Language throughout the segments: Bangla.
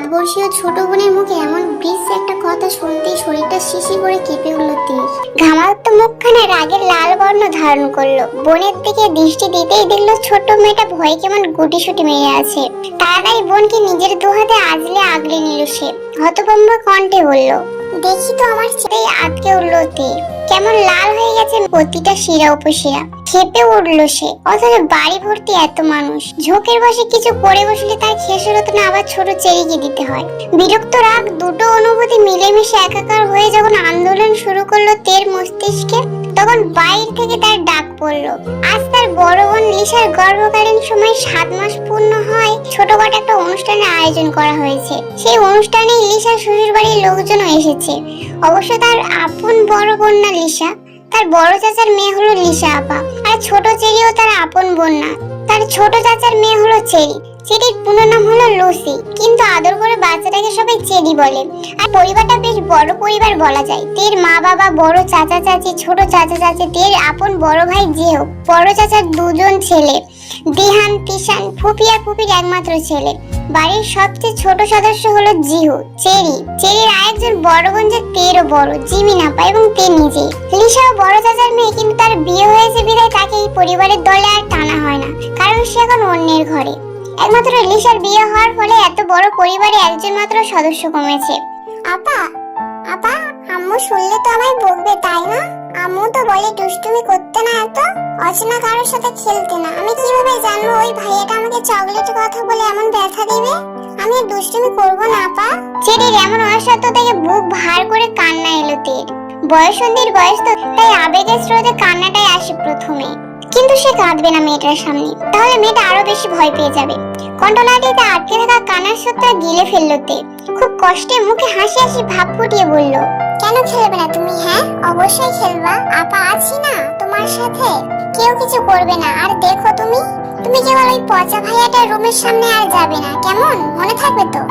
বর্ষীয় ছোট বোনের মুখে এমন বৃষ্টি একটা কথা শুনতেই শরীরটা শিশি করে কেঁপে উঠল তীর। ঘামাক্ত মুখখানা রাগের লাল বর্ণ ধারণ করলো। বোনের দিকে দৃষ্টি দিতেই দেখলো ছোট মেয়েটা ভয়ে কেমন গুটিসুটি মেরে আছে। তাড়াতাড়ি বোনকে নিজের দুহাতে আজলে আগলে নিল সে। হতভম্ব কণ্ঠে বলল, দেখি তো আমার ছেলে। আটকে উঠলো তীর। কেমন লাল হয়ে গেছে প্রতিটা শিরা উপশিরা। খেপে উঠলো সে। অথচ বাড়ি ভর্তি এত মানুষ। ঝোঁকের বসে কিছু করে বসলে তার খেসর হতো না, আবার ছোট চেরিকে দিতে হয়। বিরক্ত রাগ দুটো অনুভূতি মিলেমিশে একাকার হয়ে যখন আন্দোলন শুরু করলো তের মস্তিষ্কে, তখন বাইরে থেকে তার ডাক পড়লো। আজ তার বড় বোন লিসার গর্ভকালীন সময় 7 মাস পূর্ণ হয়। ছোটখাটো একটা অনুষ্ঠানের আয়োজন করা হয়েছে। সেই অনুষ্ঠানে লিসার শ্বশুর বাড়ির লোকজনও এসেছে। অবশ্য তার আপন বড় বোন না লিসা, তার বড় চাচার মেয়ে হলো লিসা আপা। আর ছোট চেরিও তার আপন বোন না, তার ছোট চাচার মেয়ে হলো চেরি। চেরির পুরো নাম হলো লুসি, কিন্তু আদর করে বাচ্চাটাকে সবাই চেরি বলে। আর পরিবারটা বেশ বড় পরিবার বলা যায়। তের মা বাবা, বড় চাচা চাচি, ছোট চাচা চাচি, তের আপন বড় ভাই জিহো, বড় চাচার 2 জন ছেলে, দিহান, তিশান, ফুপি আর ফুপির একমাত্র ছেলে। বাড়ির সবচেয়ে ছোট সদস্য হলো জিহু, চেরি। চেরির আরেকজন বড় বোন যে তেরও বড়, জিমিন আপা, এবং তে নিজেই। লিসাও বড় চাচার মেয়ে, কিন্তু তার বিয়ে হয়েছে বিধায় তাকে এই পরিবারের দলে আর টানা হয় না, কারণ সে এখন অন্যের ঘরে। একমাত্র লিসার বিয়ে হওয়ার ফলে এত বড় পরিবারে একজন মাত্র সদস্য কমেছে। আপা, আপা, আম্মু শুনলে তো আমায় বকবে, তাই না? আম্মু তো বলে দুষ্টুমি করতে না, এত অচেনা কারোর সাথে খেলতে না। আমি কিভাবে জানবো ওই ভাইয়াটা আমাকে চকলেটের কথা বলে এমন ব্যথা দিবে? আমি আর দুষ্টুমি করবো না আপা। চেরির এমন অসত্য থেকে বুক ভার করে কান্না এলো তের। বয়সন্ধির বয়স তো, তাই আবেগের স্রোতে কান্নাটাই আসে প্রথমে। কিন্তু সে কাঁদবে না মেয়েটার সামনে, তাহলে মেয়েটা আরো বেশি ভয় পেয়ে যাবে। কণ্ঠনালীতে আটকে থাকা কান্নার স্রোতটা গিলে ফেললো তে। খুব কষ্টে মুখে হাসি হাসি ভাব ফুটিয়ে বলল, কেন খেলবে না তুমি? হ্যাঁ, অবশ্যই খেলবা। আপা আছি না তোমার সাথে, কেউ কিছু করবে না। আর দেখো তুমি তুমি কেবল ওই পচা ভাইয়াটার রুমের সামনে আর যাবে না, কেমন? মনে থাকবে তো?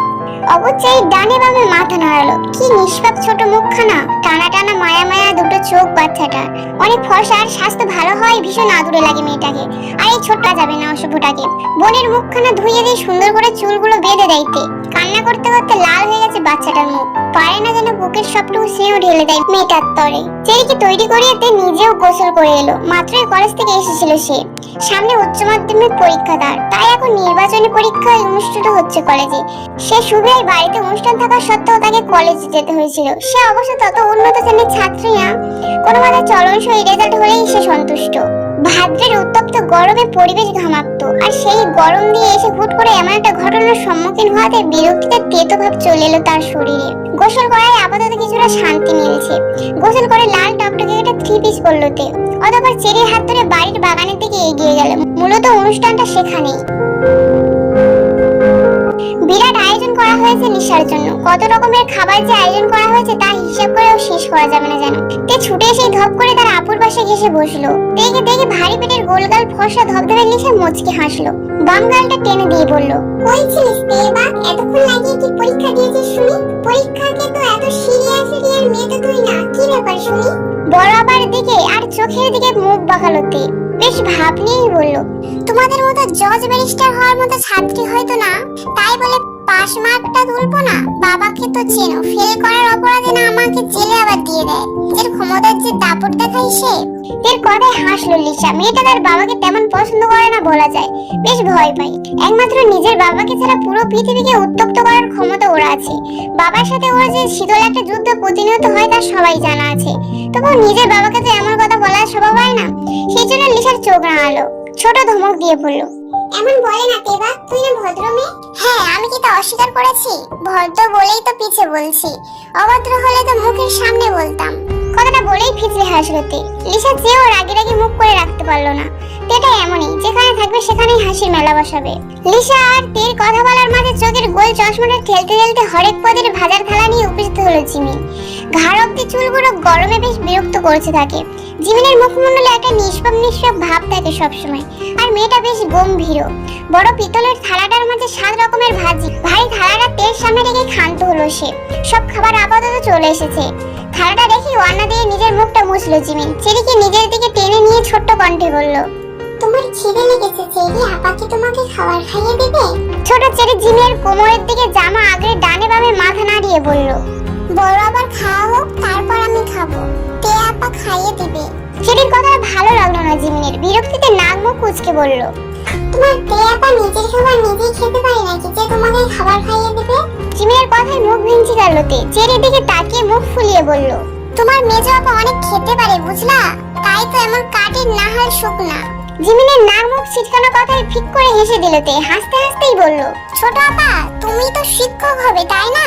অবশ্যই ডানে বামে মাথা নাড়ালো। কি নিষ্পাপ ছোট মুখখানা, টানা টানা মায়া মায়া দুটো চোখ বাচ্চাটা। অনেক ফর্সা আর স্বাস্থ্য ভালো হয়, ভীষণ আদুরে লাগে মেয়েটাকে। আর এই ছোট্টা যাবে না অশুভটাকে। বোনের মুখখানা ধুইয়ে দিয়ে সুন্দর করে চুলগুলো বেঁধে দেয়তে। কান্না করতে করতে লাল হয়ে গেছে বাচ্চাটার মুখ। পারে না যেন বুকের সবটুকু স্নেহ ঢেলে দেয় মেয়েটার তরে। চেরিকে তৈরি করিয়ে তে নিজেও গোসল করে এলো। মাত্রই কলেজ থেকে এসেছিল সে। সামনে উচ্চ মাধ্যমিক পরীক্ষা তাই এখন নির্বাচনী পরীক্ষা অনুষ্ঠিত হচ্ছে কলেজে। সে শুভ্রাই বাড়িতে অনুষ্ঠান থাকা সত্ত্বেও তাকে কলেজে যেতে হয়েছিল। সে অবশ্য তত উন্নত শ্রেণীর ছাত্রী না, কোনো মতে চলনসই রেজাল্ট হলেই সে সন্তুষ্ট। ভাদ্রের উত্তপ্ত গরমে পরিবেশ ঘামাক্ত, আর সেই গরম দিয়ে এসে হুট করে এমন একটা ঘটনার সম্মুখীন হওয়াতে বিরক্তিতে তেতো ভাব চলে এলো তার শরীরে। গোসল করায় আপাতত কিছুটা শান্তি মিলছে। গোসল করে লাল টকটকে একটা 3 পিস পরলো তে। অতঃপর চেরির হাত ধরে বাড়ির বাগানের দিকে এগিয়ে গেল। মূলত অনুষ্ঠানটা সেখানেই। বিরাট আয়োজন করা হয়েছে লিসার জন্য। কত রকমের খাবার যে আয়োজন করা হয়েছে তা হিসাব করেও শেষ করা যাবে না যেন। তে ছুটে এসে ধপ করে তার আপুর পাশে ঘেসে বসলো। দেখে দেখে ভারী পেটের গোলগাল ফর্সা ধবধবে লিসা মুচকি হাসলো। বাম গালটা টেনে দিয়ে বলল, কই ছিলিস তে বা? এতক্ষণ লাগিয়ে কি পরীক্ষা দিয়েছিস শুনি? পরীক্ষাকে তো এত সিরিয়াসলি আর মেয়ে তো তুই না, কি ব্যাপার শুনি? বড় আবার দিকে আর চোখের দিকে মুখ বাঁকালো তে। বেশ ভাব নিয়েই বলল, তোমাদের মতো জজ ব্যারিস্টার হওয়ার মতো ছাত্রী হয়তো না, তাই বলে পাস মার্কটা তুলবো না? বাবাকে তো চেনো, ফেল করার অপরাধে না আমাকে জেলে আবার দিয়ে দেয়। নিজের ক্ষমতার যে দাপট দেখাই সে। এর কথায় হাসলো লিসা। মেয়েটা তার বাবাকে তেমন পছন্দ করে না বলা যায়, বেশ ভয় পায়। একমাত্র নিজের বাবাকে ছাড়া পুরো পৃথিবীকে উত্তপ্ত করার ক্ষমতা ওর আছে। বাবার সাথে ওর যে শীতল একটা যুদ্ধ প্রতিনিয়ত হয় তা সবাই জানা আছে। তবু নিজের বাবাকে তো এমন কথা বলার স্বভাব হয় না। সেই জন্য লিসার চোখ রাঙালো। ছোট ধমক দিয়ে বলল, এমন বলে না তেবা, তুই না ভদ্র মেয়ে? হ্যাঁ, আমি কি তা অস্বীকার করেছি? ভদ্র বলেই তো পিছে বলছি, অভদ্র হলে তো মুখের সামনে বলতাম। কথাটা বলেই ফিচলে হাসলো তে। লিসা চেয়েও রাগে রাগে মুখ করে রাখতে পারলো না। তেটা এমনই, যেখানে থাকবে সেখানেই হাসির মেলা বসাবে। লিসা আর তের কথা বলার মাঝে চোখের গোল চশমাটা ঠেলতে ঠেলতে হরেক পদের ভাজার থালা নিয়ে উপস্থিত হলো জিমিন। ঘাড় অব্দি চুলগুলো গরমে বেশ বিরক্ত করছে তাকে। জিমিনের মুখমণ্ডলে একটা নিষ্পাপ নিষ্পাপ ভাব থাকে সবসময়। আর মেয়েটা বেশ গম্ভীর। বড় পিতলের থালাটার মাঝে 7 রকমের ভাজি। ভারী থালাটা তেল সামনে রেখে ক্ষান্ত হলো সে। সব খাবার আপাতত চলে এসেছে। থালাটা দেখে ওয়ান্না দিয়ে নিজের মুখটা মুছলো জিমিন। চেরিকে নিজের দিকে টেনে নিয়ে ছোট্ট কণ্ঠে বলল, তোমার খিদে লেগেছে চেরি, আপা কি তোমাকে খাবার খাইয়ে দেবে? ছোট চেরি জিমের কোমরের দিকে জামা আগলে ডানে বামে মাথা নাড়িয়ে বলল, বড় আবার খাওয়া হোক তারপর আমি খাবো, তে আপা খাইয়ে দিবে। চেরির কথা ভালো লাগলো না জিমিনের, বিরক্তিতে নাক মুখ কুঁচকে বলল, তোমার তে আপা নিজের খাবার নিজেই খেতে পারে নাকি যে তোমাকে খাবার খাইয়ে দেবে? জিমিনের কথায় মুখ ভেঙচি গেল তে, চেরির দিকে তাকিয়ে মুখ ফুলিয়ে বলল, তোমার মেজো আপা অনেক খেতে পারে বুঝলা, তাই তো এমন কাঠের নাহাল শুকনা। জিমিনের নাক মুখ ছিটকানো কথায় ফিক করে হেসে দিল তে, হাসতে হাসতেই বলল, ছোট আপা তুমি তো শিক্ষক হবে তাই না,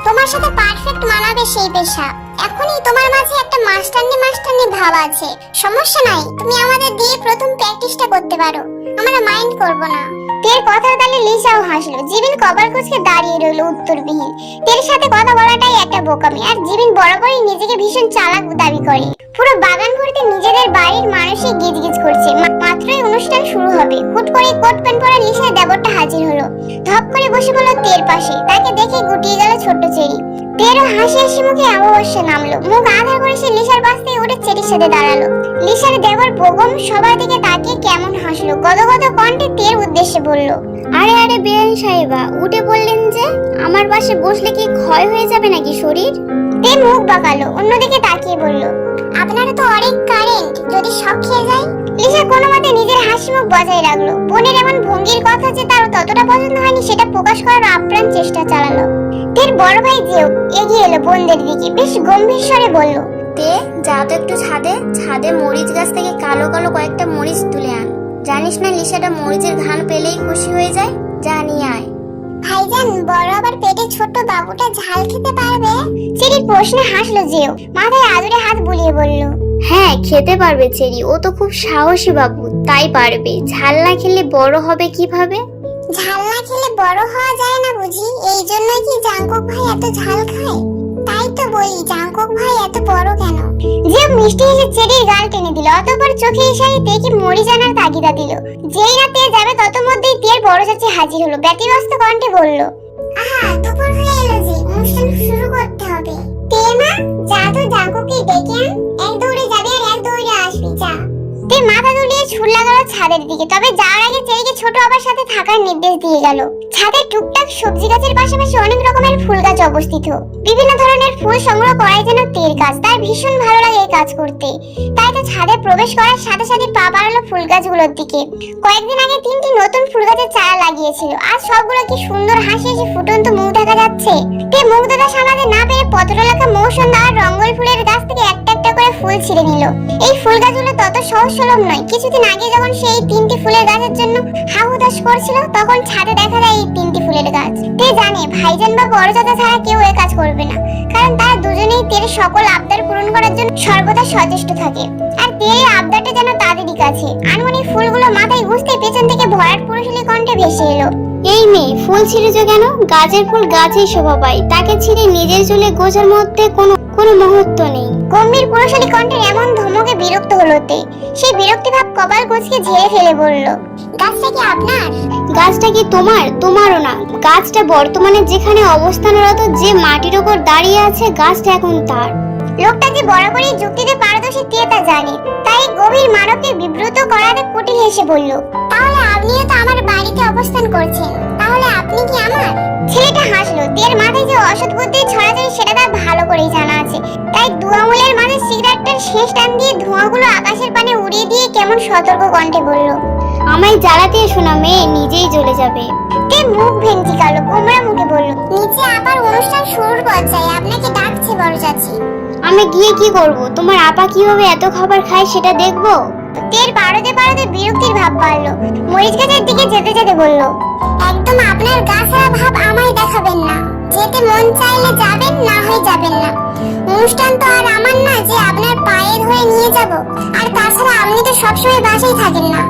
তোমার সাথে পারফেক্ট মানাবে সেই পেশা। এখনই তোমার মাঝে একটা মাস্টারনি ভাব আছে, সমস্যা নাই, তুমি আমাদের দিয়ে প্রথম প্র্যাকটিসটা করতে পারো, আমরা মাইন্ড করব না। তের কথার তালে লিসাও হাসলো। জিবিন কপাল কুঁচকে দাঁড়িয়ে রইল উত্তরবিহীন। তের সাথে কথা বলাটাই একটা বোকামি, আর জিবিন বরাবরই নিজেকে ভীষণ চালাক দাবি করে। পুরো বাগান ভর্তি নিজেদের বাড়ির মানুষই গিজগিজ করছে, মাত্রই অনুষ্ঠান শুরু হবে। হুট করে কোট প্যান্ট পরা লিসার দেবরটা হাজির হলো, ধপ করে বসে পড়ল তের পাশে। তাকে দেখে গুটিয়ে গেল ছোট্ট চেরি। তেরও হাসি হাসি মুখে অমাবস্যা নামলো, মুখ আধার করে সে লিসার পাশ থেকে উঠে চেরির সাথে দাঁড়ালো। লিসার দেবর বেগম সবার দিকে তাকিয়ে কেমন হাসলো, গদগদ কণ্ঠে তের উদ্দেশ্যে বলল, আরে আরে বেআইন সাহেবা, উঠে বললেন যে আমার পাশে বসলে কি ক্ষয় হয়ে যাবে নাকি শরীর? তে মুখ বাঁকালো, অন্যদিকে তাকিয়ে বলল, আপনারা তো অনেক কারেন্ট, যদি সব খেয়ে যায়। লিসা কোনো মতে নিজের হাসি মুখ বজায় রাখলো। বোনের এমন ভঙ্গির কথা যে তার ততটা পছন্দ হয়নি সেটা প্রকাশ করার আপ্রাণ চেষ্টা চালালো। তের বড় ভাই জিও এগিয়ে এলো বোনদের দিকে, বেশ গম্ভীর স্বরে বলল, তে যা তো একটু ছাদে মরিচ গাছ থেকে কালো কালো কয়েকটা মরিচ তুলে আন। জানিস না লিসাটা মরিচের ঘ্রাণ পেলেই খুশি হয়ে যায়, যা নিয়ে আয়। ভাইজান বড় আবার পেটে ছোট বাবুটা ঝাল খেতে পারবে? চেরির প্রশ্নে হাসলো জিও, মাথায় আদরে হাত বুলিয়ে বলল, হ্যাঁ খেতে পারবে চেরি, ও তো খুব সাহসী বাবু, তাই পারবে। ঝাল না খেলে বড় হবে কিভাবে? ঝাল না খেলে বড় হওয়া যায় না বুঝি, এই জন্যই কি জাঙ্কুক ভাই এত ঝাল খায়? তাই তো বলি জাঙ্কুক ভাই এত বড় কেন? জিও মিষ্টি হেসে চেরির গাল টেনে দিল, অতঃপর চোখে ইশারায় তেকে মরি জানার তাগিদা দিল। যেই না তে যাবে তত মধ্যেই তের বড় চাচি হাজির হলো, ব্যতিব্যস্ত কণ্ঠে বলল, আহা দুপুর হয়ে এলো যে, অনুষ্ঠান শুরু করতে হবে। তে মা যা তো জাঙ্কুককে ডেকে আন, এক দৌড়ে যাবে আর এক দৌড়ে আসবি, যা। তে মাথা দুলিয়ে ছুট লাগালো ছাদের দিকে, তবে যাওয়ার আগে চেরিকে ছোট আবার সাথে থাকার নির্দেশ দিয়ে গেল। ছাদে টুকটাক সবজি গাছের পাশাপাশি অনেক রকমের ফুল গাছ অবস্থিত। বিভিন্ন ধরনের ফুল সংগ্রহ করাই যেন তের কাজ, তার ভীষণ ভালো লাগে এই কাজ করতে। তাই তো ছাদে প্রবেশ করার সাথে সাথে পা বাড়ালো ফুল গাছগুলোর দিকে। কয়েকদিন আগে 3টি নতুন ফুল গাছের চারা লাগিয়েছিল, আর সবগুলো কি সুন্দর হাসি হাসি ফুটন্ত মুখ দেখা যাচ্ছে। তে মুগ্ধতা সামলাতে না পেরে পত্রলেখা মৌসুন্দা আর রঙ্গল ফুলের গাছ থেকে একটা একটা করে ফুল ছিঁড়ে নিল। এই ফুল গাছগুলো তত সহজ সুলভ নয়। কিছুদিন আগে যখন সে এই 3টি ফুলের গাছের জন্য হাহুতাশ করছিল, তখন ছাদে দেখা যায় এই 3টি ফুলের গাছ। তে জানে ভাইজান বা বড় চাচা ছাড়া কেউ এই কাজ করবে না, কারণ তারা দুজনেই তের সকল আবদার পূরণ করার জন্য সর্বদা সচেষ্ট থাকে। আর তের আবদারটা যেন তাদেরই কাছে। আনমনি ফুলগুলো মাথায় গুছতে পেছন থেকে ভরাট পুরুষালী কণ্ঠে ভেসে এলো, এই মেয়ে ফুল ছিঁড়েছো কেন? গাছের ফুল গাছেই শোভা পায়, তাকে ছিঁড়ে নিজের চুলে গোছার মধ্যে কোনো মুহূর্ত নেই। গম্ভীর পুরুষালী কণ্ঠের এমন ধমকে বিরক্ত হলো তে। সেই বিরক্তি ভাব কপাল কুঁচকে ঝেড়ে ফেলে বলল, গাছটা কি আপনার? গাছটা কি তোমার? তোমারও না, গাছটা বর্তমানে যেখানে অবস্থানরত যে মাটির ওপর দাঁড়িয়ে আছে গাছটা এখন তার। লোকটা যে বরাবরই যুক্তিতে পারদর্শী তে তা জানে, তাই গভীর মানবকে বিব্রত করাতে কুটিল হেসে বলল, তাহলে আপনিও তো আমার বাড়িতে অবস্থান করছেন, তাহলে আপনি কি আমার? ছেলেটা হাসলো। তের মাথায় যে অসৎ বুদ্ধির ছড়াছড়ি সেটা তার ভালো করেই জানা আছে, তাই দু আঙুলের মাঝে সিগারেটটার শেষ টান দিয়ে ধোঁয়াগুলো আকাশের পানে উড়িয়ে দিয়ে কেমন সতর্ক কণ্ঠে বলল, আমায় জ্বালাতে এসো না মেয়ে, নিজেই জ্বলে যাবে। তে মুখ ভেঙচি কালো গোমরা মুখে বলল, নিচে আবার অনুষ্ঠান শুরুর পর্যায়ে, আপনাকে ডাকছে বড় চাচি। আমি গিয়ে কি করব? তোমার আপা কিভাবে এত খাবার খায় সেটা দেখবো। তের পারদে পারদে বিরক্তির ভাব বাড়লো। মরিচ গাছের দিকে যেতে যেতে বলল, একদম আপনার গাছারা ভাব আমায় দেখাবেন না, যেতে মন চাইলে যাবেন, না হয় যাবেন না। অনুষ্ঠান তো আর আমার না যে আপনার পায়ে ধরে নিয়ে যাব। আর তাছাড়া আপনি তো সবসময় বাসায় থাকেন না,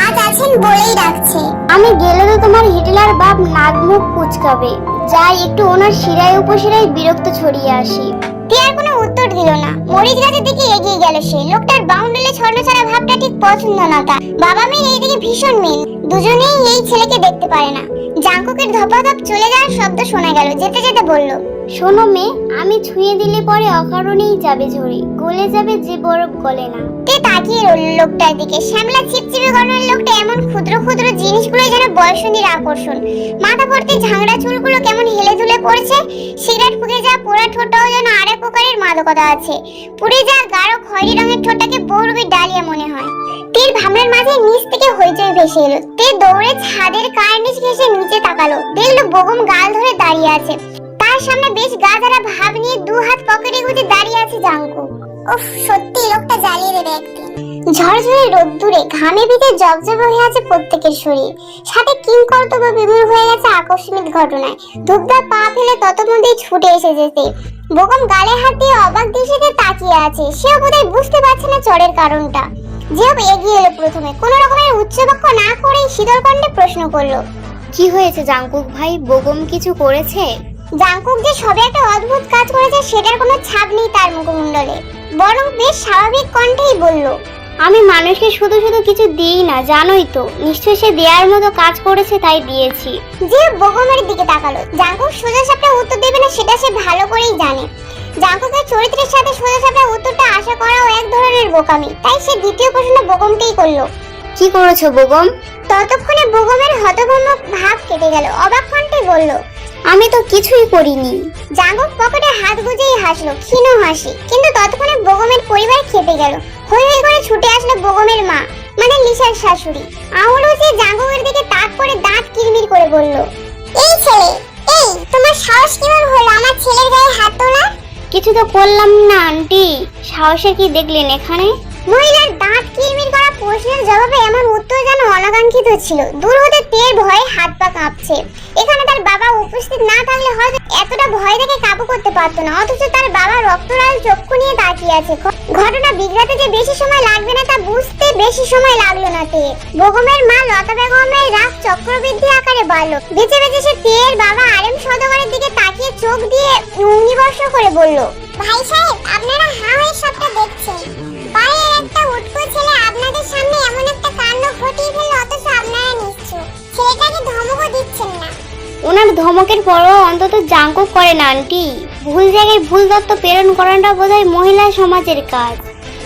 আজ আছেন বলেই ডাকছে। আমি গেলে তো তোমার হিটলার বাপ নাক মুখ কুচকাবে। যাই একটু ওনার শিরায় উপশিরায় বিরক্ত ছড়িয়ে আসি। টিয়ার কোনো উত্তর দিল না। মরিচ গাছের দিকে এগিয়ে গেল সে। লোকটার বাউন্ডুলে ছড়াছড়া ভাবটা ঠিক পছন্দ না তার। বাবা মেয়ের এইদিকে ভীষণ মিল। দুজনেই এই ছেলেকে দেখতে পারে না। জাঙ্কুকের ধপাধপ চলে যাওয়ার শব্দ শোনা গেল। যেতে যেতে বলল, শোনো মেয়ে, আমি ছুঁয়ে দিলে পরে অকারণেই যাবে ঝরে, গলে যাবে যে বরফ গলে না। তে তাকিয়ে রইল লোকটার দিকে। শ্যামলা চিপচিপে গরনের লোকটা এমন ক্ষুদ্র ক্ষুদ্র জিনিসগুলো যেন বয়সন্ধির আকর্ষণ। মাথা ভর্তি ঝাংড়া চুলগুলো কেমন হেলে দুলে পড়ছে। সিগারেট ফুঁকে যা পোড়া ঠোঁটটাও যেন আরেক প্রকারের মাদকতা আছে। পুড়ে যা গাঢ় খয়েরি রঙের ঠোঁটটাকে বহুরূপী ডালিয়া মনে হয়। তীর ভাবনার মাঝে নিচ থেকে হইচই ভেসে এলো। তে দৌড়ে ছাদের কার্নিশ ঘেঁষে নিচে তাকালো। দেখলো বেগম গাল ধরে দাঁড়িয়ে আছে। তার সামনে বেশ গাধারা ভাব নিয়ে দু হাত পকেটে গুজে দাঁড়িয়ে আছে জাঙ্কুক। উফ, সত্যি লোকটা জ্বালিয়ে দেবে একদিন। ঝরঝরে রোদ্দুরে ঘামে ভিজে জবজবে হয়ে আছে প্রত্যেকের শরীর। সাথে কিংকর্তব্য বিমূঢ় হয়ে গেছে আকস্মিক ঘটনায়। ধূপধাপ পা ফেলে ততমধ্যেই ছুটে এসে যেতে। বেগম গালে হাত দিয়ে অবাক দৃষ্টিতে তাকিয়ে আছে। সেও বোধহয় বুঝতে পারছে না চড়ের কারণটা। যেও এগিয়ে এলো প্রথমে, কোন রকমের উচ্চবাক্য না করেই শীতল কণ্ঠে প্রশ্ন করলো, কি হয়েছে জাঙ্কুক ভাই, বেগম কিছু করেছে? জাঙ্কুক যে সবে একটা অদ্ভুত কাজ করেছে সেটার কোনো ছাপ নেই তার মুখমণ্ডলে। বরং বেশ স্বাভাবিক কণ্ঠেই বলল, আমি মানুষকে শুধু শুধু কিছু দিই না, জানোই তো। নিশ্চয়ই সে দেওয়ার মতো কাজ করেছে, তাই দিয়েছি। যে বেগমের দিকে তাকালো। জাঙ্কুক সোজাসাপটা উত্তর দেবে না সেটা সে ভালো করেই জানে। জাঙ্কুকের চরিত্রের সাথে সোজাসাপটা উত্তরটা আশা করাও এক ধরনের বোকামি। তাই সে দ্বিতীয় প্রশ্ন বেগমকেই করলো, কি করেছো বেগম? ততক্ষণে বেগমের হতভম্ব ভাব কেটে গেল। অবাক কণ্ঠে বলল, আমি তো কিছুই করিনি। জাঙ্কুক পকেটে হাত গুজেই হাসলো, ক্ষীণ হাসি। কিন্তু ততক্ষণে বেগমের পরিবার খেপে গেল। হই হই করে ছুটে আসলো বেগমের মা, মানে লিসার শাশুড়ি। আঙুল উঁচিয়ে জাঙ্কুকের দিকে তাক করে দাঁত কিরমির করে বলল, এই ছেলে, এই তোমার সাহস কিভাবে হলো আমার ছেলের গায়ে হাত তোলার? কিছু তো করলাম না আন্টি। সাহসে কি দেখলেন এখানে? মহিলার দাঁত কিরমির করা প্রশ্নের জবাবে এমন উত্তর যেন অনাকাঙ্ক্ষিত ছিল। দূর হতে তের ভয়ে হাত পা কাঁপছে। এখানে তার বাবা উপস্থিত না থাকলে হয়তো এতটা ভয় থেকে কাবু করতে পারতো না। অথচ তার বাবা রক্তলাল চক্ষু নিয়ে তাকিয়ে আছে। ঘটনা বিগড়াতে যে বেশি সময় লাগবে না তা বুঝতে বেশি সময় লাগলো না তে। বেগমের মা লতা বেগমের রাগ চক্রবৃদ্ধি আকারে বাড়লো। বেঁচে বেঁচে সে তের বাবা আরেম সওদাগরের দিকে তাকিয়ে চোখ দিয়ে অগ্নিবর্ষ করে বলল, ভাই সাহেব, আপনারা হা হয়ে সবটা দেখছেন। বাইরের একটা উটকো ছেলে আপনাদের সামনে এমন একটা কাণ্ড ঘটিয়ে ফেলল, অথচ আপনারা নিশ্চুপ। ছেলেটাকে ধমকও দিচ্ছেন না। ওনার ধমকের পরও অন্তত জাঙ্কুক করে না আন্টি। ভুল জায়গায় ভুল তথ্য প্রেরণ করাটা বোধহয় মহিলা সমাজের কাজ।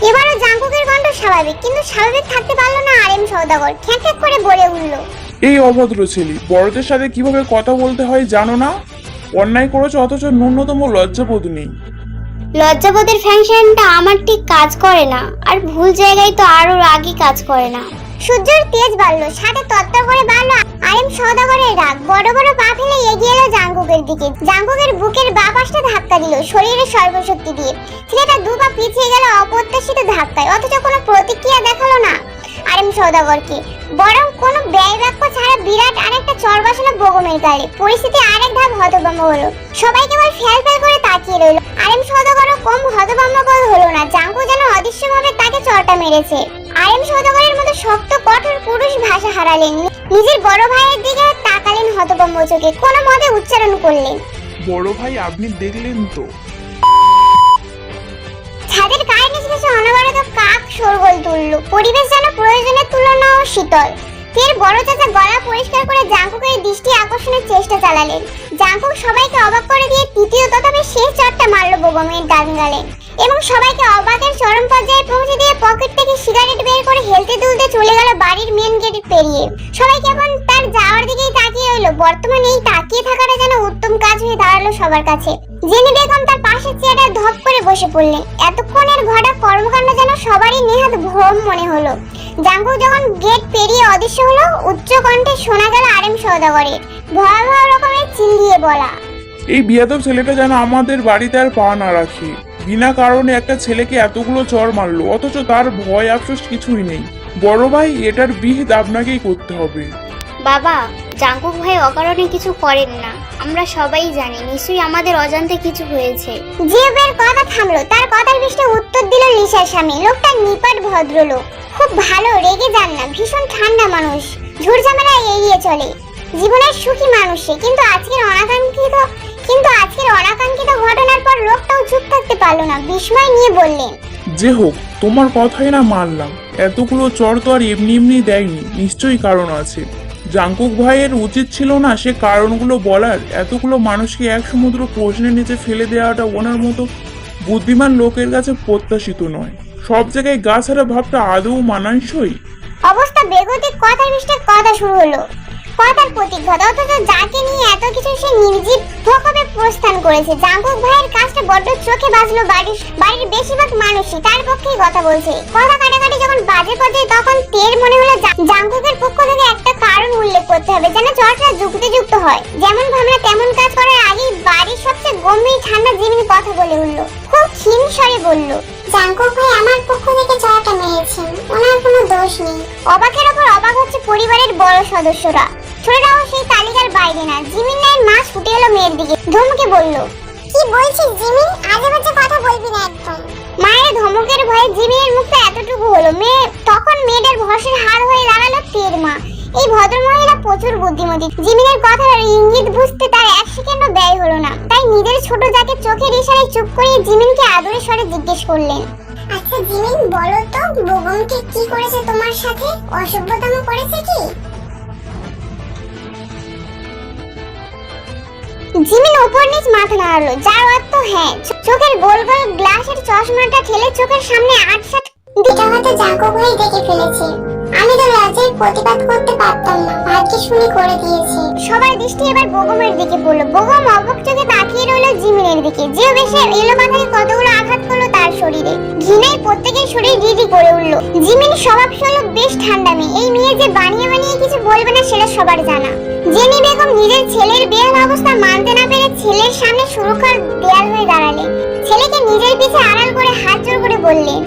এবারও জাঙ্কুকের কণ্ঠ স্বাভাবিক, কিন্তু স্বাভাবিক থাকতে পারলো না আরেম সওদাগর। খ্যাঁক খ্যাঁক করে বলে উঠল, এই অভদ্র ছেলে, বড়দের সাথে কিভাবে কথা বলতে হয় জানো না? অন্যায় করেছো অথচ ন্যূনতম লজ্জাবোধ নেই। লজ্জাবোধের ফ্যাংশনটা আমার ঠিক কাজ করে না, আর ভুল জায়গায় তো আরো রাগই কাজ করে না। সূর্যের তেজ বাড়লো, সাথে তত্তর করে বাড়লো আরেম সওদাগরের রাগ। বড় বড় পা ফেলে এগিয়ে এলো জাঙ্কুকের দিকে। জাঙ্কুকের বুকের বাঁ পাশটা ধাক্কা দিল শরীরের সর্বশক্তি দিয়ে। ছেলেটা দু পা পিছিয়ে গেল অপ্রত্যাশিত ধাক্কায়, অথচ কোনো প্রতিক্রিয়া দেখালো না আরেম সওদাগরকে। বরং কোনো ব্যয় বাক্য ছাড়া বিরাট আরেকটা চর বসালো বেগমের গালে। পরিস্থিতি আরেক ধাপ হতভম্ব হলো। সবাই কেবল ফ্যাল ফ্যাল করে তাকিয়ে রইল। আরেম সওদাগরও কম হতভম্ব হলো না। জাঙ্কু যেন অদৃশ্যভাবে তাকে চরটা মেরেছে। আরেম সওদাগরের মতো শক্ত কঠোর পুরুষ ভাষা হারালেন। নিজের বড় ভাইয়ের দিকে তাকালেন হতভম্ব চোখে। কোনো মতে উচ্চারণ করলেন, বড় ভাই, আপনি দেখলেন তো? ছাদের কার্নিশ ঘেঁষে অনবরত কাক শোরগোল তুলল। পরিবেশ যেন প্রয়োজনের তুলনাও শীতল। ফের বড় চাচা গলা পরিষ্কার করে জাঙ্কুকের দৃষ্টি আকর্ষণের চেষ্টা চালালেন। জাঙ্কুক সবাইকে অবাক করে দিয়ে তৃতীয় তথাপি শেষ চটটা মারল বেগমের ডান গালে, এবং সবাইকে অবাকের চরম পর্যায়ে পৌঁছে দিয়ে পকেট থেকে সিগারেট বের করে হেলতে দুলতে চলে গেল বাড়ির মেন গেট পেরিয়ে। সবাই কেমন তার যাওয়ার দিকেই তাকিয়ে রইল। বর্তমানে এই তাকিয়ে থাকাটা যেন উত্তম কাজ হয়ে দাঁড়ালো সবার কাছে। জেনি বেগম তার পাশের চেয়ারে ধপ করে বসে পড়লেন। এতক্ষণের ঘটা কর্মকাণ্ড যেন সবারই নেহাত ভ্রম মনে হলো। জাঙ্কুক যখন গেট পেরিয়ে অদৃশ্য হলো, উচ্চ কণ্ঠে শোনা গেল আরেম সওদাগরের ভয়াবহ রকমের চিল্লিয়ে বলা, এই বিয়াদব ছেলেটা যেন আমাদের বাড়িতে আর পা না রাখে। বিনা কারণে একটা ছেলেকে এতগুলো চর মারলো, অথচ তার ভয় আফসোস কিছুই নেই। বড় ভাই, এটার বিহিত আপনাকেই করতে হবে। বাবা, জাঙ্কুক ভাই অকারণে কিছু করেন না। আমরা সবাই জানি নিশ্চয়ই আমাদের অজান্তে কিছু হয়েছে। জিওবের কথা থামলো। তার কথার বিষয়ে উত্তর দিল লিসার স্বামী। লোকটা নিপাট ভদ্রলোক, খুব ভালো, রেগে যান না, ভীষণ ঠান্ডা মানুষ, ঝুড় ঝামেলা এড়িয়ে চলে, জীবনের সুখী মানুষ সে। কিন্তু আজকের অনাকাঙ্ক্ষিত ঘটনার পর লোকটাও চুপ থাকতে পারলো না। বিস্ময় নিয়ে বললেন, যে হোক, তোমার কথাই না মানলাম। এতগুলো চর তো আর এমনি এমনি দেয়নি, নিশ্চয়ই কারণ আছে। জাঙ্কুক ভাইয়ের উচিত ছিল না সে কারণগুলো বলার? এতগুলো মানুষকে এক সমুদ্র প্রশ্নের নিচে ফেলে দেওয়াটা ওনার মতো বুদ্ধিমান লোকের কাছে প্রত্যাশিত নয়। সব জায়গায় গা ছাড়া ভাবটা আদৌ মানানসই? অবস্থা বেগতিক, কথার মিষ্টি কথা শুরু হলো, কথার প্রতিঘাত, অথচ যাকে নিয়ে এত কিছু সে নির্জীব ভাবে প্রস্থান করেছে। জাঙ্কুক ভাইয়ের কাজটা বড্ড চোখে বাজলো। বাড়ির বেশিরভাগ মানুষই তার পক্ষেই কথা বলছে। কথা কাটাকাটি যখন বাজে পর্যায়ে তখন তের মনে হলো জাঙ্কুকের পক্ষ থেকে একটা কারণ উল্লেখ করতে হবে, যেন চর্চা যুক্তিযুক্ত হয়। যেমন ভাবনা তেমন কাজ করার আগেই বাড়ির সবচেয়ে গম্ভীর ঠান্ডা জিমিনি কথা বলে উঠলো, খুব ক্ষীণ স্বরে বলল, জাঙ্কুক ভাই আমার পক্ষ থেকে চড়াটা মেরেছেন, ওনার কোনো দোষ নেই। অবাকের ওপর অবাক হচ্ছে পরিবারের বড় সদস্যরা, ছোটরাও সেই তালিকার বাইরে না। জিমিনের মা ছুটে এলো মেয়ের দিকে, ধমকে বলল, কি বলছিস জিমিন, আজে বাজে কথা বলবি না একদম। মায়ের ধমকের ভয়ে জিমিনের মুখটা এতটুকু হলো। তখন মেয়েটার ভরসার হার হয়ে দাঁড়ালো তের মা। এই ভদ্রমহিলা প্রচুর বুদ্ধিমতী। জিমিনের কথার ইঙ্গিত বুঝতে তার এক সেকেন্ডও ব্যয় হলো না। তাই নিজের ছোট যাকে চোখের ইশারায় চুপ করিয়ে জিমিনকে আদরের স্বরে জিজ্ঞেস করলেন, আচ্ছা জিমিন বলো তো, বেগমকে কি করেছে তোমার সাথে? অসভ্যতম করেছে কি? জিমিন উপর নিচ মাথা নাড়ালো, যার অর্থ হ্যাঁ। চোখের গোল গোল গ্লাসের চশমাটা ঠেলে চোখের সামনে আটসাট দিটা হয়তো জাঙ্কুক ভাই দেখে ফেলেছে। আমি তো লজ্জায় প্রতিবাদ করতে পারতাম না, ভাগ্যে শুনে করে দিয়েছে। সবার দৃষ্টি এবার বেগমের দিকে পড়লো। বেগম অবাক চোখে তাকিয়ে রইল জিমিনের দিকে, যে বেশে এলো মাথায় কতগুলো আঘাত করলো তার শরীরে। ঘৃণায় প্রত্যেকের শরীর রিরি করে উঠলো। জিমিন স্বভাব হলো বেশ ঠান্ডা মেয়ে। এই মেয়ে যে বানিয়ে বানিয়ে কিছু বলবে না সেটা সবার জানা। জেনি বেগম নিজের ছেলের বেহাল অবস্থা মানতে না পেরে ছেলের সামনে সুরক্ষার দেয়াল হয়ে দাঁড়ালেন। ছেলেকে নিজের পিছে আড়াল করে হাত জোর করে বললেন,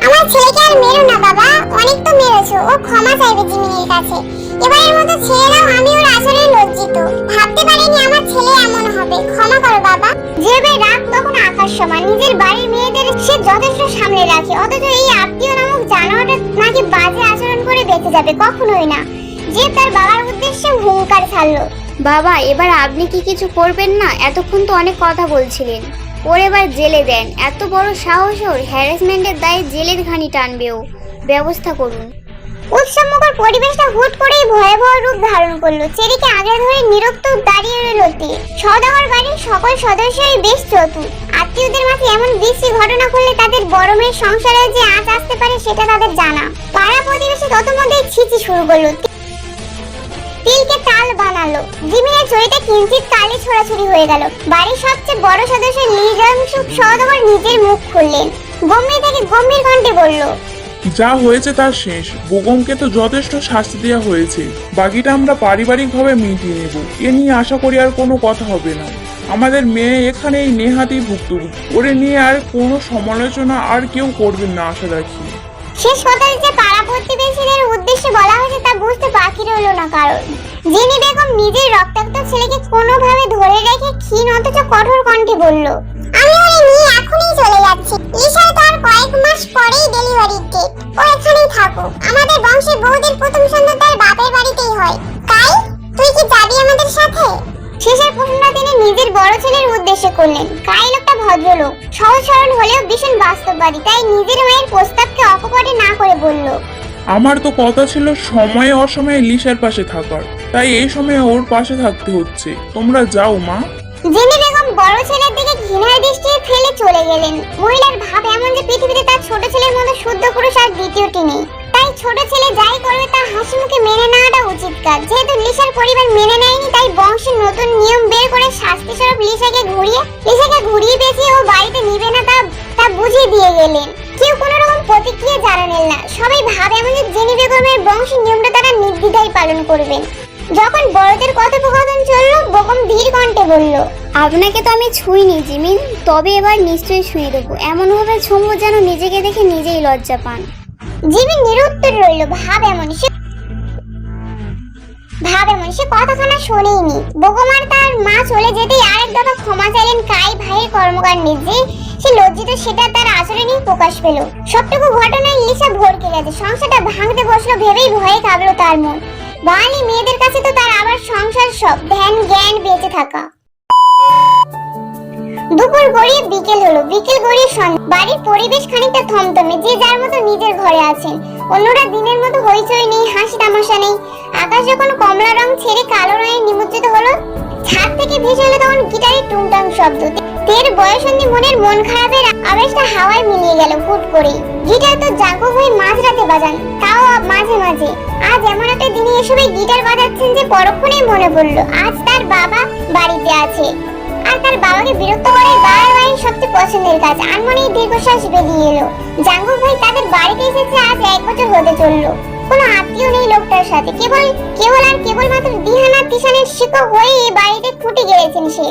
আমার ছেলেকে আর মেরো না বাবা, অনেক তো মেরেছো, ও ক্ষমা চাইবে জিমিনের কাছে। এবারের মতো ছেড়ে দাও, আমি ওর আচরণে লজ্জিত, ভাবতে পারিনি আমার ছেলে এমন হবে, ক্ষমা করো বাবা। যেবে রাগ তখন আকাশ সমান। নিজের বাড়ির মেয়েদের সে যথেষ্ট সামনে রাখে, অথচ এই আত্মীয় নামক জানোয়ারটা নাকি বাজে আচরণ করে বেঁচে যাবে, কখনোই না। যে তার বাবার উদ্দেশ্যে হুঙ্কার ছাড়লো, বাবা এবার আপনি কি কিছু করবেন না? এতক্ষণ তো অনেক কথা বলছিলেন। ওর এবার জেলে দেন, এত বড় সাহস ওর, হ্যারাসমেন্টের দায়ে জেলের ঘানি টানবেও, ব্যবস্থা করুন। উৎসবমুখর পরিবেশটা হুট করেই ভয়াবহ রূপ ধারণ করলো। চেরিকে আগে ধরে নিরুক্ত দাঁড়িয়ে রইল তে। সওদাগর বাড়ির সকল সদস্যই বেশ চতুর। আত্মীয়দের মাঝে এমন বিশ্রী ঘটনা ঘটলে তাদের বড় মেয়ের সংসারে যে আঁচ আসতে পারে সেটা তাদের জানা। পাড়া প্রতিবেশী ততমধ্যেই ছিচি শুরু করলো, তিলকে তাল বানালো। জিমিনের চরিতে কিঞ্চিত কালি ছোড়াছুড়ি হয়ে গেল। বাড়ির সবচেয়ে বড় সদস্য লিজাংশুক সওদাগর নিজের মুখ খুললেন, গম্ভীর থেকে গম্ভীর কণ্ঠে বলল, যা হয়েছে তার শেষ। বেগমকে তো যথেষ্ট শাস্তি দেওয়া হয়েছে, বাকিটা আমরা পারিবারিকভাবে মিটিয়ে নেব। এ নিয়ে আশা করি আর কোনো কথা হবে না। আমাদের মেয়ে এখানে এই নেহাতেই ভুক্তভোগী, ওরে নিয়ে আর কোনো সমালোচনা আর কেউ করবেন না আশা রাখি। শেষ কথা যে পাড়া প্রতিবেশীদের উদ্দেশ্যে বলা হয়েছে তা বুঝতে বাকি রইল না কারণ। জেনি বেগম নিজের রক্তাক্ত ছেলেকে কোনোভাবে ধরে রেখে ক্ষীণ অথচ কঠোর কণ্ঠে বলল, আমি ওরে নিয়ে এখনই চলে যাচ্ছি। ঈশার তো আর কয়েক মাস পরেই ডেলিভারি ডেট, ও এখানেই থাকুক। আমাদের বংশের বউদের প্রথম সন্তান তার বাপের বাড়িতেই হয়। কাই, তুই কি যাবি আমাদের সাথে? শেষের প্রশ্নটা তিনি নিজের বড় ছেলের উদ্দেশ্যে করলেন। কাই লোকটা ভদ্রলোক, সহজ সরল হলেও ভীষণ বাস্তববাদী, তাই নিজের মায়ের প্রস্তাবকে অকপটে না করে বলল, আমার তো কথা ছিল সময়ে অসময়ে লিসার পাশে থাকার, তাই এই সময়ে ওর পাশে থাকতে হচ্ছে। তোমরা যাও মা। জেনি বেগম বড় ছেলের দিকে ঘৃণার দৃষ্টি ফেলে চলে গেলেন। মহিলার ভাব এমন যে পৃথিবীতে তার ছোট ছেলের মতো শুদ্ধ পুরুষ আর দ্বিতীয়টি নেই। তাই ছোট ছেলে যাই করবে তা হাসি মুখে মেনে নেওয়াটা উচিত কাজ। যেহেতু লিসার পরিবার মেনে নেয়নি, তাই বংশের নতুন নিয়ম বের করে শাস্তি স্বরূপ লিসাকে ঘুরিয়ে পেঁচিয়ে ও বাড়িতে নিবে না তা বুঝিয়ে দিয়ে গেলেন। কেউ কোনো রকম প্রতিক্রিয়া জানালেন না। সবাই ভাবে এমন যে জেনি বেগমের বংশের নিয়মটা তারা নির্দ্বিধায় পালন করবেন। যখন বড়দের কথোপকথন চলল, বেগম ধীর কণ্ঠে বলল, আপনাকে তো আমি ছুঁইনি জিমিন, তবে এবার নিশ্চয়ই ছুঁয়ে দেবো। এমন ভাবে ছুঁবো যেন নিজেকে দেখে নিজেই লজ্জা পান। জিমিন নিরুত্তর রইল। ভাব এমন সে কথাখানা শোনেইনি। বেগম আর তার মা চলে যেতেই আরেক দফা ক্ষমা চাইলেন কাই ভাইয়ের কর্মকাণ্ডে। যে সে লজ্জিত সেটা তার আচরণেই প্রকাশ পেল। সবটুকু ঘটনায় লিসা ভরকে গেছে। সংসারটা ভাঙতে বসলো ভেবেই ভয়ে কাঁপলো তার মন। বাঙালি মেয়েদের কাছে তো তার আবার সংসার সব, ধ্যান জ্ঞান বেঁচে থাকা। দুপুর গড়িয়ে বিকেল হলো, বিকেল গড়িয়ে সন্ধ্যা। বাড়ির পরিবেশ খানিকটা থমথমে, যে যার মতো নিজের ঘরে ঘরে আছেন। অন্যরা দিনের মতো হইচই নেই, হাসি তামাশা নেই। আকাশ যখন কমলা রং ছেড়ে কালো রঙে নিমজ্জিত হলো, ছাদ থেকে ভেসে এলো তখন গিটারের টুংটাং শব্দ। তের বয়সন্ধি মনের মন খারাপের আবেশটা হাওয়ায় মিলিয়ে গেল হুট করে। গিটার তো জাঙ্কুক ভাই মাঝরাতে বাজান, তাও মাঝে মাঝে। আজ এমন একটা দিনে এসবে গিটার বাজাচ্ছেন যে পরক্ষণেই মনে পড়লো আজ তার বাবা বাড়িতে আছে। আর তার বাবাকে বিরক্ত করে বারবারই সবচেয়ে পছন্দের কাজ। আনমনেই দীর্ঘশ্বাস বেরিয়ে এলো। জাঙ্কুক ভাই তাদের বাড়িতে এসেছে আজ 1 বছর হতে চললো। কোনো আত্মীয় নেই লোকটার সাথে, কেবল মাত্র দিহান আর তিশানের শিক্ষক হয়ে এই বাড়িতে খুঁটি গেড়েছেন সে।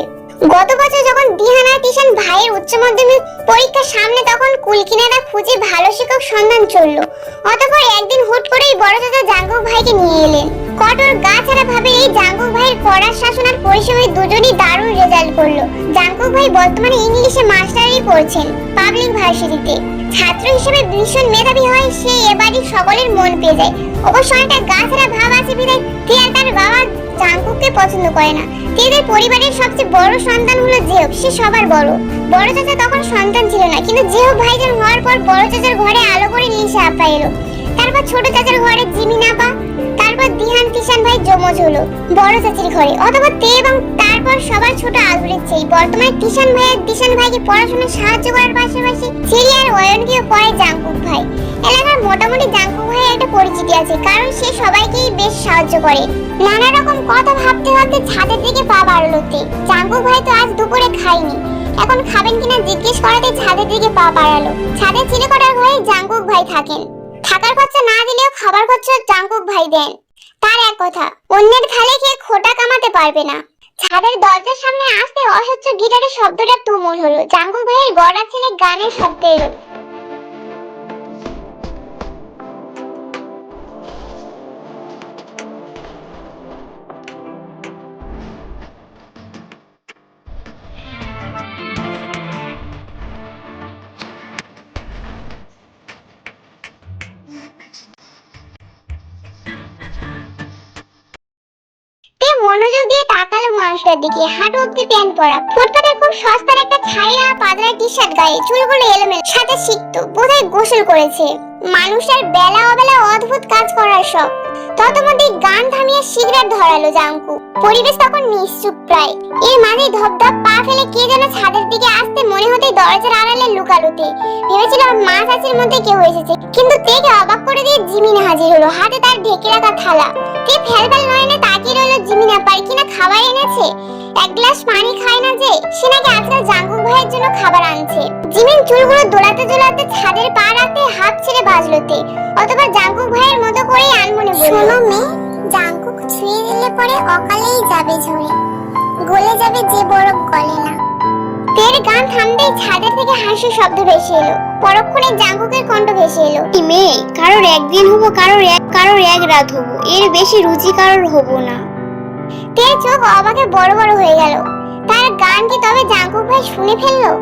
গত বছর যখন দিহান আর তিশান ভাইয়ের উচ্চ মাধ্যমিক পরীক্ষার সামনে, তখন কুলকিনারা খুঁজে ভালো শিক্ষক সন্ধান চললো। অতঃপর একদিন হুট করেই বড় চাচা জাঙ্কুক ভাইকে নিয়ে এলেন। কঠোর গা ছাড়া ভাবে এই জাঙ্কুক ভাইয়ের কড়া শাসন আর পরিশ্রমে দুজনই দারুণ রেজাল্ট করলো। জাঙ্কুক ভাই বর্তমানে ইংলিশে মাস্টারি পড়ছেন পাবলিক ভার্সিটিতে। ছাত্র হিসেবে ভীষণ মেধাবী হয় সে, এবারই সকলের মন পেয়ে যায়। অবশ্য একটা গা ছাড়া ভাব আছে বিধায় তে আর তার বাবা জাঙ্কুককে পছন্দ করে না। তেদের পরিবারের সবচেয়ে বড় সন্তান হলো জেহব, সে সবার বড়। বড় চাচা তখন সন্তান ছিল না, কিন্তু জেহব ভাইজান হওয়ার পর বড় চাচার ঘরে আলো করে লিসা আপা এলো। তারপর ছোট চাচার ঘরে জিমিন আপা, তারপর দিহান তিশান ভাই যমজ হলো বড় চাচির ঘরে। অতঃপর তে এবং তারপর সবার ছোট আদরের চেয়ে বর্তমানে তিশান ভাইকে পড়াশোনায় সাহায্য করার পাশাপাশি চেরি আর অয়নকেও পড়ায় জাঙ্কুক ভাই। এলাকার মোটামুটি জাঙ্কুক ভাইয়ের একটা পরিচিতি আছে, কারণ সে সবাইকেই বেশ সাহায্য করে। নানা রকম কথা ভাবতে ভাবতে ছাদের দিকে পা বাড়লো তে। জাঙ্কুক ভাই তো আজ দুপুরে খায়নি, এখন খাবেন কিনা জিজ্ঞেস করাতে ছাদের দিকে পা বাড়ালো। ছাদের চিলেকোঠার ঘরে জাঙ্কুক ভাই থাকেন। থাকার খরচা না দিলেও খাবার খরচা জাঙ্কুক ভাই দেন। তার এক কথা, অন্যের খালে খেয়ে খোটা কামাতে পারবে না। ছাদের দরজার সামনে আসতে অসহ্য গিটারের শব্দটা তুমুল হলো। জাঙ্কুক ভাইয়ের গড়া ছেলে গানের শব্দ এলো। মনোযোগ দিয়ে তাকালো মানুষটার দিকে। হাঁটু অব্দি প্যান্ট পরা, ফুটপাতে খুব সস্তার একটা ছাইরা পাতলা টি শার্ট গায়ে, চুলগুলো এলোমেলো, সাথে সিক্ত, বোধহয় গোসল করেছে। মানুষটার বেলা অবেলা অদ্ভুত কাজ করার শখ। ততমধ্যে গান থামিয়ে সিগারেট ধরালো জাঙ্কু। পরিবেশ তখন নিশ্চুপ প্রায়। এর মাঝে ধপধপ পা ফেলে কে যেন ছাদের দিকে আসতে মনে হতে দরজার আড়ালে লুকালুতে। ভেবেছিল মা চাচির মধ্যে কেউ এসেছে, কিন্তু তেকে অবাক করে দিয়ে জিমিন হাজির হলো, হাতে তার ঢেকে রাখা থালা। তে ফেলফেল নয়নে তাকিয়ে রইল জিমিন আপার কিনা খাবার এনেছে। এক গ্লাস পানি খায় না যে, সে নাকি আজকাল জাঙ্কুক ভাইয়ের জন্য খাবার আনছে। জিমিন চুলগুলো দোলাতে দোলাতে ছাদের পা রাখতে হাত ছেড়ে বাজলো তে। অতঃপর জাঙ্কুক ভাইয়ের মতো করেই আনমনে বলল, শোনো মেয়ে, জাঙ্কুক ছুঁয়ে দিলে পরে অকালেই যাবে ঝরে, গলে যাবে যে বরফ গলে না। তের গান থামতেই ছাদের থেকে হাসির শব্দ ভেসে এলো। পরক্ষণে জাঙ্কুকের কণ্ঠ ভেসে এলো, মেয়ে, কারোর একদিন হবো, কারোর এক রাত হবো, এর বেশি রুচি কারোর হবো না। তের চোখ অবাকে বড় বড় হয়ে গেল। তার গান কি তবে জাঙ্কুক ভাই শুনে ফেললো?